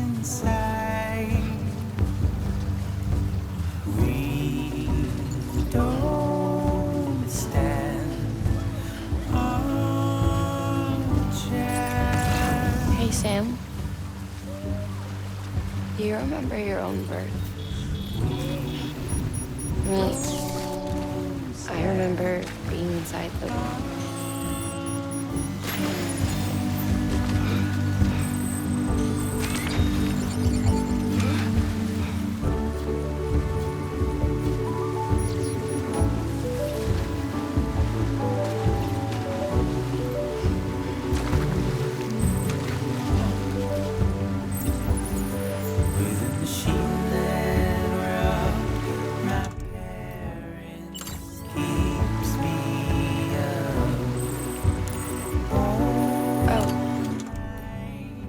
Inside, we don't stand on chance. Hey, Sam. Do you remember your own birth? Me, I remember being inside the womb. With a machine that wrote my parents keeps me up Oh, all night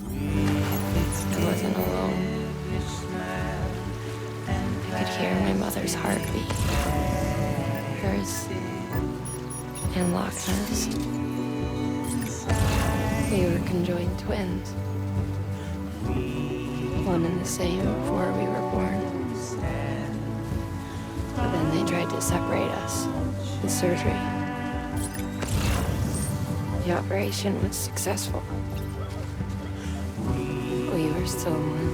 with its I wasn't alone. devilish smile and I could hear my mother's heartbeat. Hers and Lochna's. We were conjoined twins. One and the same before we were born. But then they tried to separate us with surgery. The operation was successful. We were still one.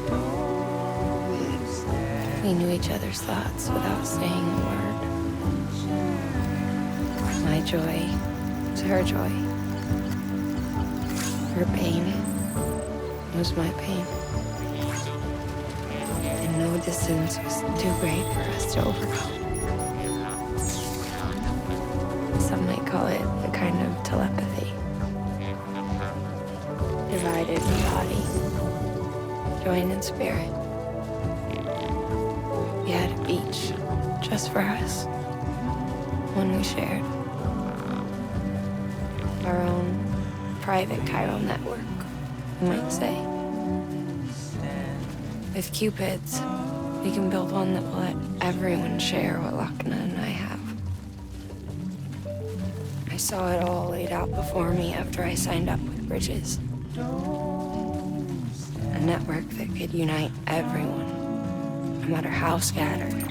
We knew each other's thoughts without saying a word. My joy was her joy. Her pain was my pain. And no distance was too great for us to overcome. Some might call it a kind of telepathy. Divided in body, joined in spirit. We had a beach just for us, one we shared. Our own private chiral network, you might say. With Cupids, we can build one that will let everyone share what Lochna and I have. I saw it all laid out before me after I signed up with Bridges. A network that could unite everyone, no matter how scattered.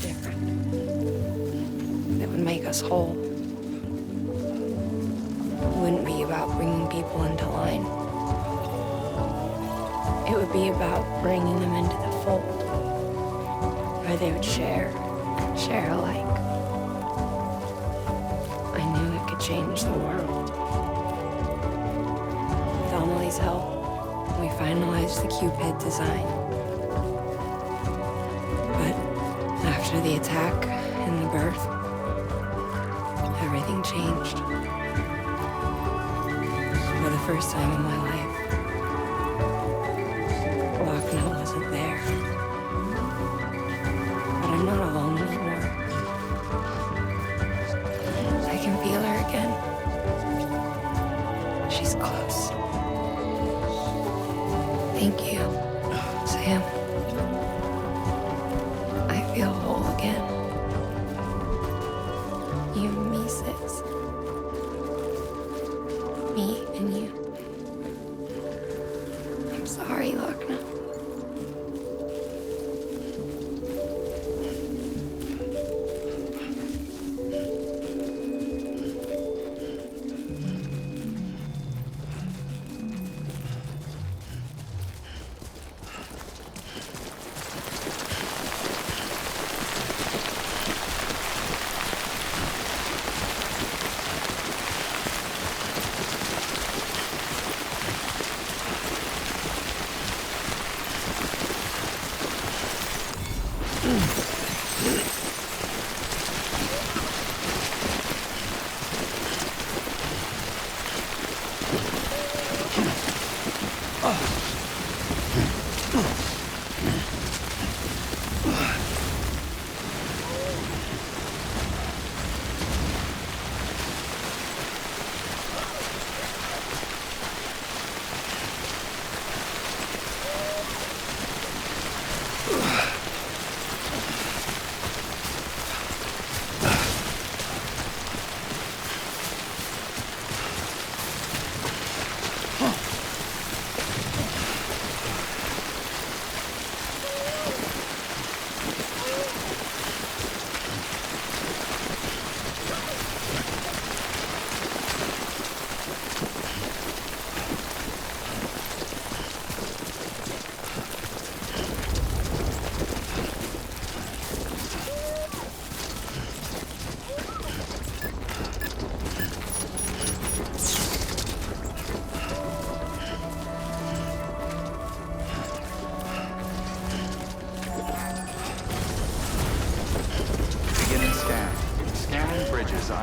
Different. That would make us whole. It wouldn't be about bringing people into line. It would be about bringing them into the fold, where they would share alike. I knew it could change the world. With Amelie's help, we finalized the Cupid design. But after the attack and the birth, everything changed. For the first time in my life, Lochna wasn't there. But I'm not alone anymore. I can feel her again. She's close. Thank you, Sam. I feel whole again. You and me, sis. Me and you. I'm sorry, Lochna.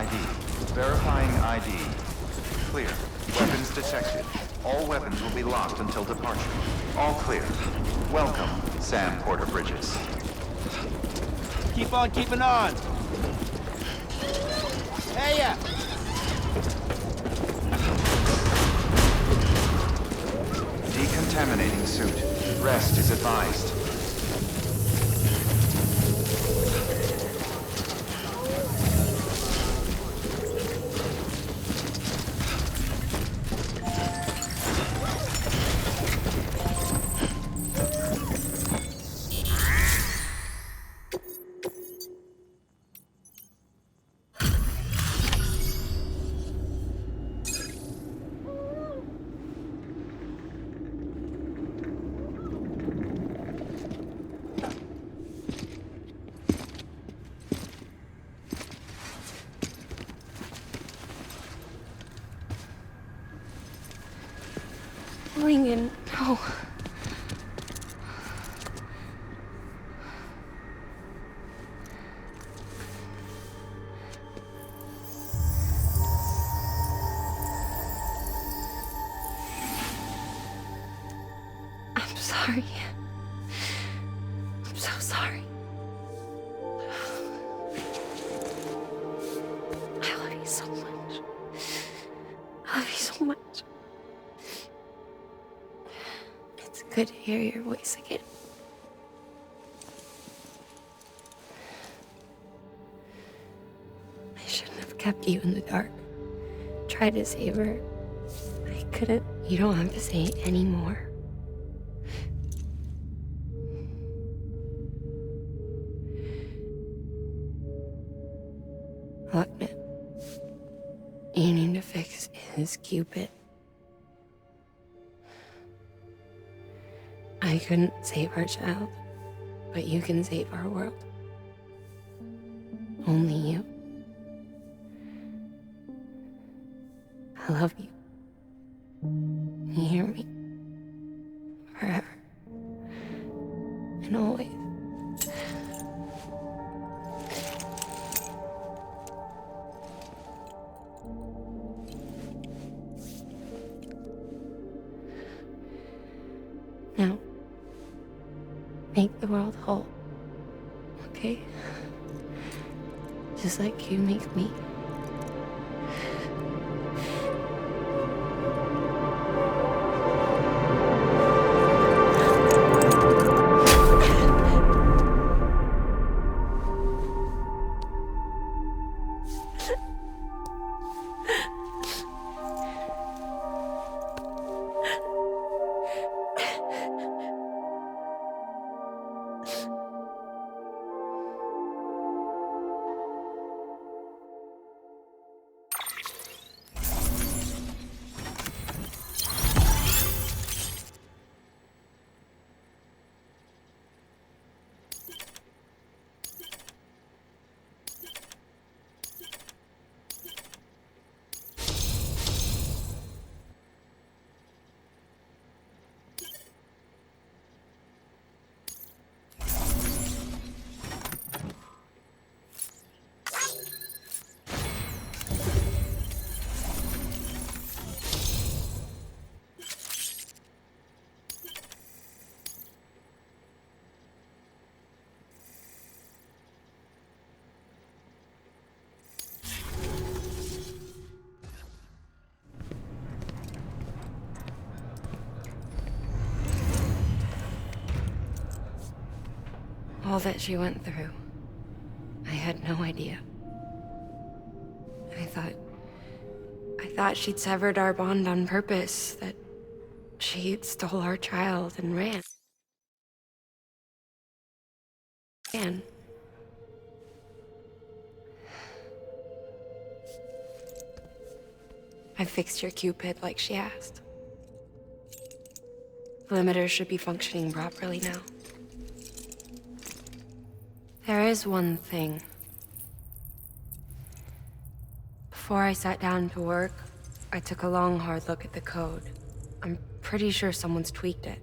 ID. Verifying ID. Clear. Weapons detected. All weapons will be locked until departure. All clear. Welcome, Sam Porter Bridges. Keep on keeping on! Hey ya! Decontaminating suit. Rest is advised. Lincoln, no. I'm sorry. I'm so sorry. I love you so much. I love you so much. It's good to hear your voice again. I shouldn't have kept you in the dark. Tried to save her. I couldn't. You don't have to say it anymore. Look, man. You need to fix his Cupid. I couldn't save our child, but you can save our world. Only you. I love you. You hear me? Forever. And always. Now, make the world whole, okay? Just like you make me. All that she went through, I had no idea. I thought she'd severed our bond on purpose, that she stole our child and ran. I fixed your Cupid like she asked. The limiter should be functioning properly now. There is one thing. Before I sat down to work, I took a long, hard look at the code. I'm pretty sure someone's tweaked it.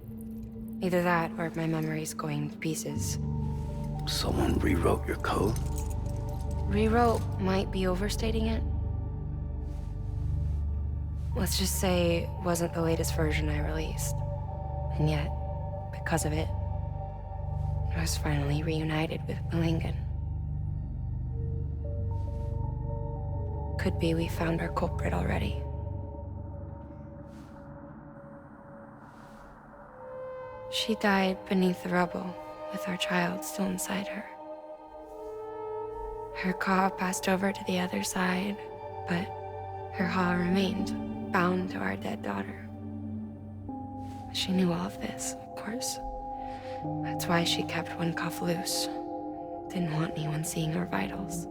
Either that, or my memory's going to pieces. Someone rewrote your code? Rewrote might be overstating it. Let's just say it wasn't the latest version I released. And yet, because of it, I was finally reunited with Malingen. Could be we found our culprit already. She died beneath the rubble, with our child still inside her. Her Ka passed over to the other side, but her Ha remained, bound to our dead daughter. She knew all of this, of course. That's why she kept one cuff loose. Didn't want anyone seeing her vitals.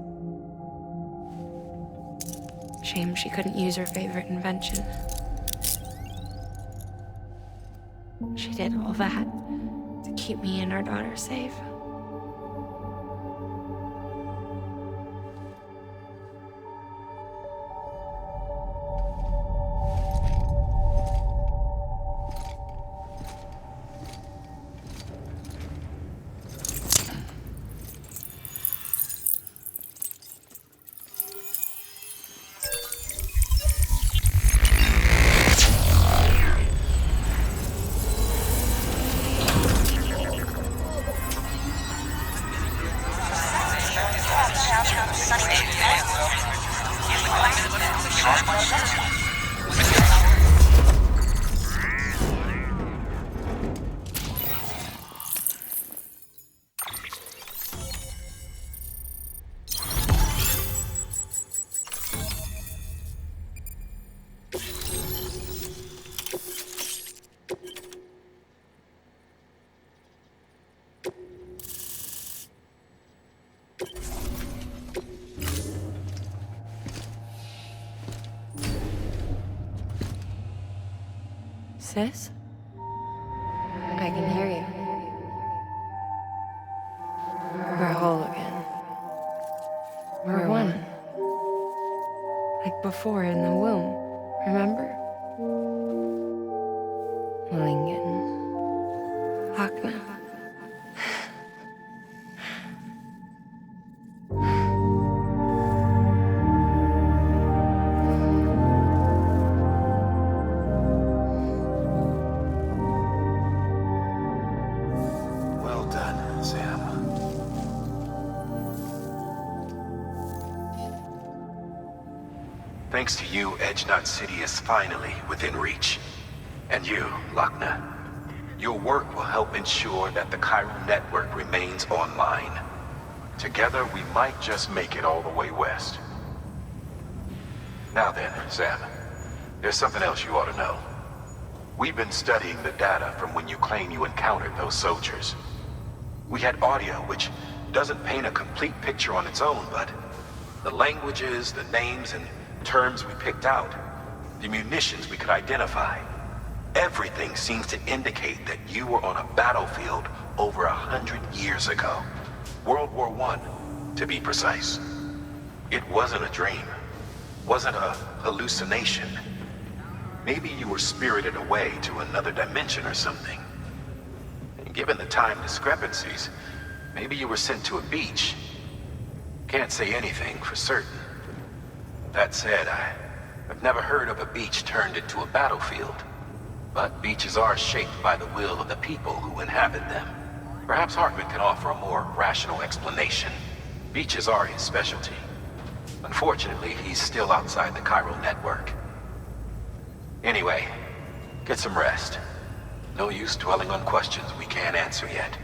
Shame she couldn't use her favorite invention. She did all that to keep me and our daughter safe. Sis? I can hear you. We're whole again. We're one. Like before in the womb, remember? Malingen. Lochner. Well done, Sam. Thanks to you, Edgenut City is finally within reach. And you, Lochner. Your work will help ensure that the Chiral network remains online. Together, we might just make it all the way west. Now then, Sam, there's something else you ought to know. We've been studying the data from when you claim you encountered those soldiers. We had audio, which doesn't paint a complete picture on its own, but the languages, the names, and terms we picked out, the munitions we could identify, everything seems to indicate that you were on a battlefield over 100 years ago. World War I, to be precise. It wasn't a dream. Wasn't a hallucination. Maybe you were spirited away to another dimension or something. And given the time discrepancies, maybe you were sent to a beach. Can't say anything for certain. That said, I've never heard of a beach turned into a battlefield. But beaches are shaped by the will of the people who inhabit them. Perhaps Hartman can offer a more rational explanation. Beaches are his specialty. Unfortunately, he's still outside the Chiral network. Anyway, get some rest. No use dwelling on questions we can't answer yet.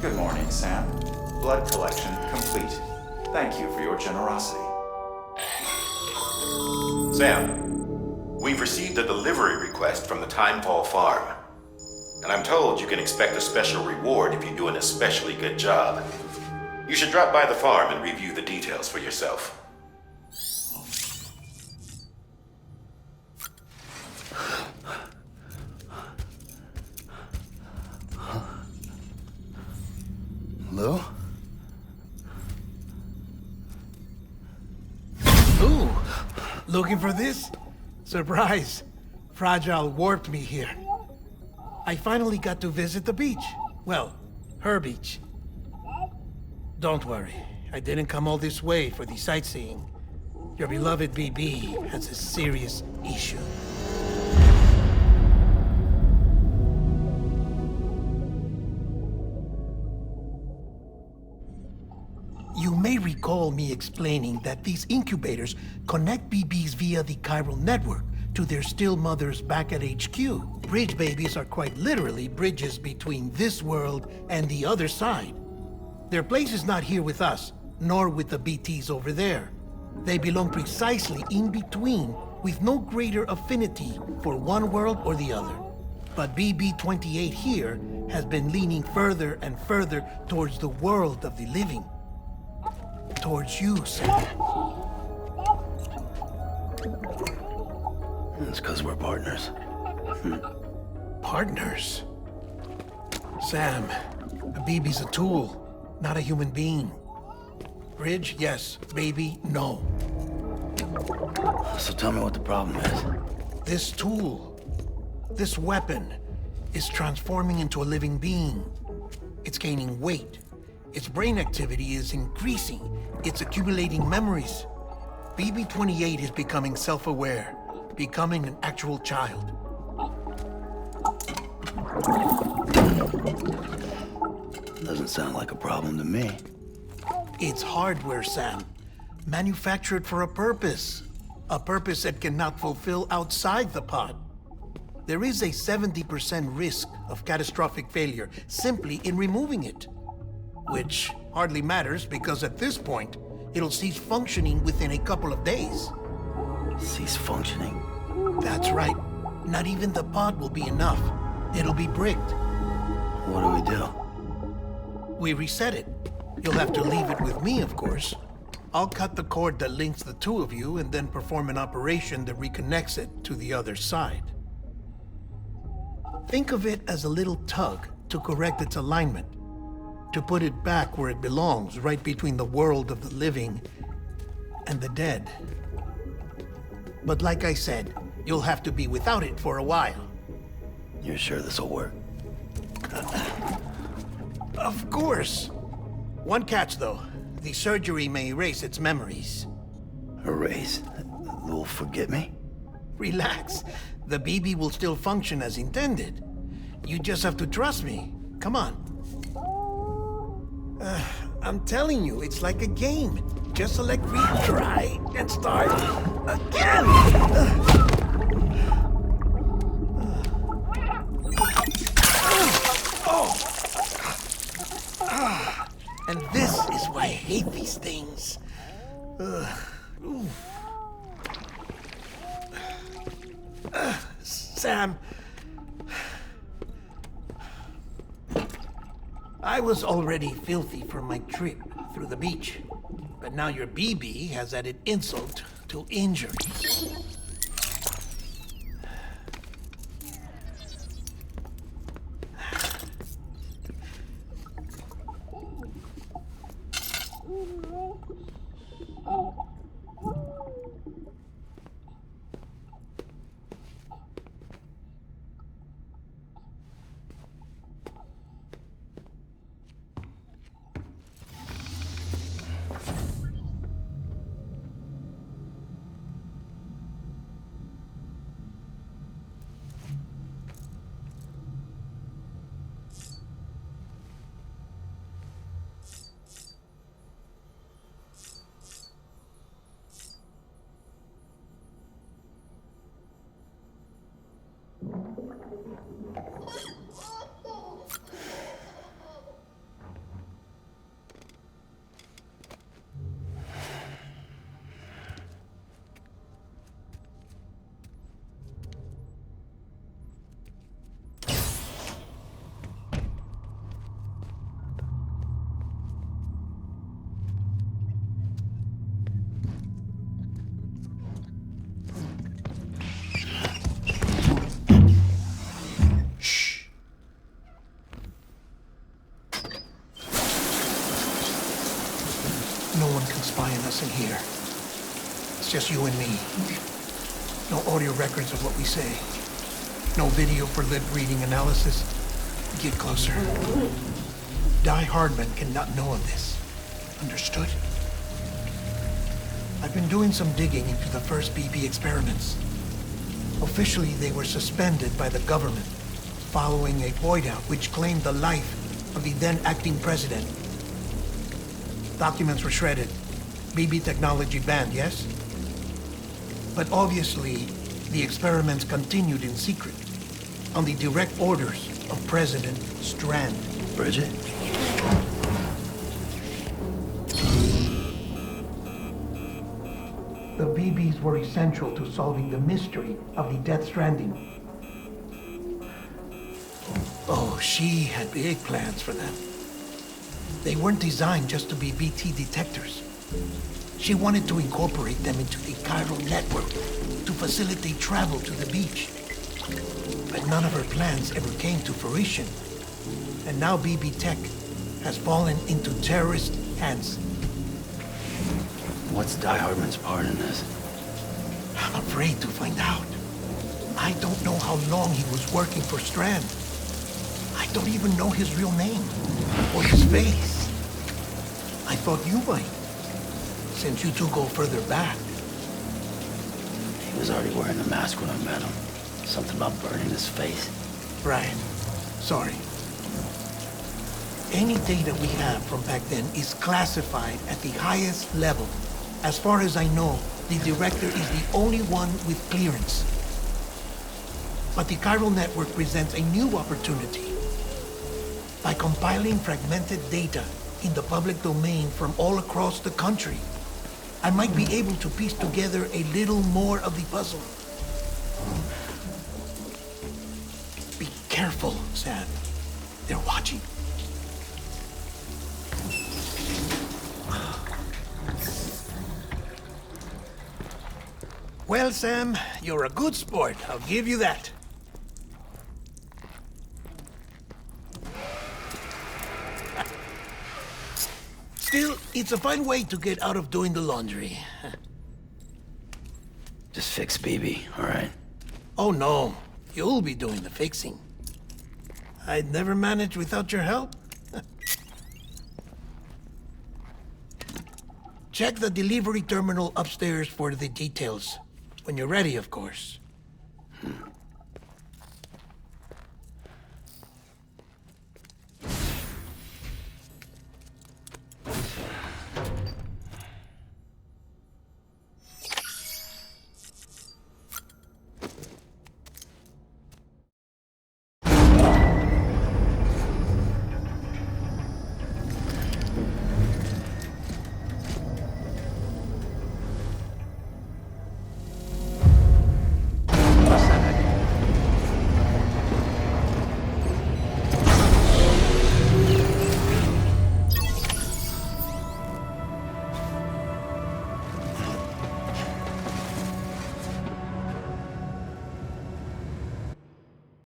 Good morning, Sam. Blood collection complete. Thank you for your generosity. Sam, We've received a delivery request from the Timefall Farm. And I'm told you can expect a special reward if you do an especially good job. You should drop by the farm and review the details for yourself. Lou? Ooh, looking for this? Surprise. Fragile warped me here. I finally got to visit the beach. Well, her beach. Don't worry, I didn't come all this way for the sightseeing. Your beloved BB has a serious issue. You may recall me explaining that these incubators connect BBs via the chiral network to their still mothers back at HQ. Bridge babies are quite literally bridges between this world and the other side. Their place is not here with us, nor with the BTs over there. They belong precisely in between, with no greater affinity for one world or the other. But BB-28 here has been leaning further and further towards the world of the living. Towards you, Sam. It's because we're partners. Partners? Sam, a BB's a tool, not a human being. Bridge, yes. Baby, no. So tell me what the problem is. This tool, this weapon, is transforming into a living being. It's gaining weight. Its brain activity is increasing. It's accumulating memories. BB-28 is becoming self-aware, becoming an actual child. Doesn't sound like a problem to me. It's hardware, Sam. Manufactured for a purpose. A purpose it cannot fulfill outside the pod. There is a 70% risk of catastrophic failure simply in removing it. Which hardly matters because at this point, it'll cease functioning within a couple of days. Cease functioning? That's right. Not even the pod will be enough. It'll be bricked. What do we do? We reset it. You'll have to leave it with me, of course. I'll cut the cord that links the two of you and then perform an operation that reconnects it to the other side. Think of it as a little tug to correct its alignment. To put it back where it belongs, right between the world of the living and the dead. But like I said, you'll have to be without it for a while. You're sure this'll work? Of course. One catch, though. The surgery may erase its memories. Erase? You'll forget me? Relax. The BB will still function as intended. You just have to trust me. Come on. I'm telling you, it's like a game. Just select retry and start again. And this is why I hate these things. Sam, I was already filthy from my trip through the beach, but now your BB has added insult to injury. Listen here. It's just you and me. No audio records of what we say. No video for lip-reading analysis. Get closer. Die Hardman cannot know of this. Understood? I've been doing some digging into the first BB experiments. Officially, they were suspended by the government following a void-out which claimed the life of the then-acting president. Documents were shredded. BB technology banned, yes? But obviously, the experiments continued in secret, on the direct orders of President Strand. Bridget? The BBs were essential to solving the mystery of the Death Stranding. Oh, she had big plans for them. They weren't designed just to be BT detectors. She wanted to incorporate them into the chiral network to facilitate travel to the beach. But none of her plans ever came to fruition. And now BB Tech has fallen into terrorist hands. What's Die Hardman's part in this? I'm afraid to find out. I don't know how long he was working for Strand. I don't even know his real name or his face. I thought you might, since you two go further back. He was already wearing the mask when I met him. Something about burning his face. Right. Sorry. Any data we have from back then is classified at the highest level. As far as I know, the director is the only one with clearance. But the chiral network presents a new opportunity. By compiling fragmented data in the public domain from all across the country, I might be able to piece together a little more of the puzzle. Be careful, Sam. They're watching. Well, Sam, you're a good sport. I'll give you that. Still, it's a fine way to get out of doing the laundry. Just fix BB, all right? Oh, no. You'll be doing the fixing. I'd never manage without your help. Check the delivery terminal upstairs for the details. When you're ready, of course.